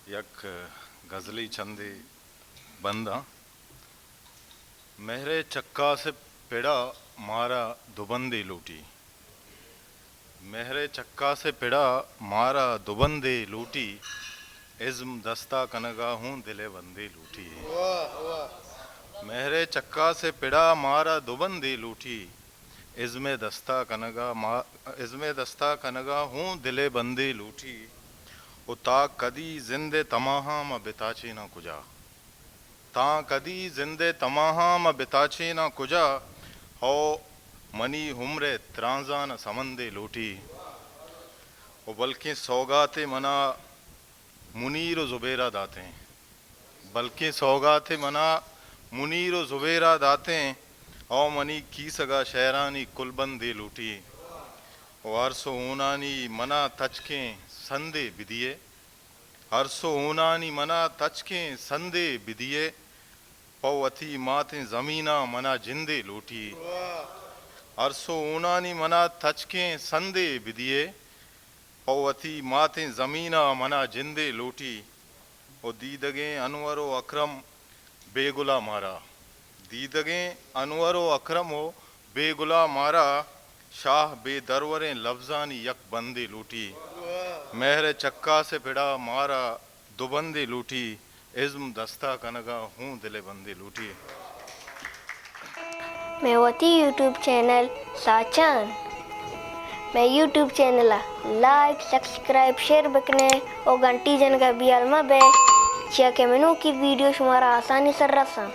یک غزلی چندی بندہ مہرے چکا سے پڑا مارا دوبندی لوٹی مہرے چکا سے پڑا مارا دوبندی لوٹی عزم دستہ کنگا ہوں دل بندی لوٹی مہرے چکا سے پڑا مارا دوبندی لوٹی عزم دستہ کنگا ہوں دل بندی لوٹی تا کدی زندے تماہاں میں بتاچی نہ کجا تا کدی زندے تماہاں میں بتاچی نہ کجا ہو منی ہمرے ترانزان سمندے لوٹی او بلکہ سوگات منا منیر و زبیرہ داتیں بلکہ سوگات منا منیر و زبیرہ داتیں او منی کی سگا شہرانی کل بندے لوٹی وارسو اونانی منا تچکیں سندے بدیے ہرسو اونانی منا تچکیں سندے بدیے پوتی ماتیں زمینہ منا جندے لوٹی ہرسو اونانی منا تچکیں سندے بدیے پوتی ماتیں زمینہ منا جندے لوٹی او دیدگیں انور و اکرم بے گلا مارا دیدگیں انور و اکرم و بے گلا مارا شاہ بے دروریں لفظانی یک بندے لوٹی مہر چکا سے پڑا مارا دو بندے لوٹی عزم دستہ کنگا ہوں دل بندے لوٹی. میوتی یوٹیوب چینل ساچان میں YouTube channel like subscribe share بکنے اور گھنٹی جن کا بھی علمہ بے چیا کہ منو کی ویڈیو شمارا آسانی سر رساں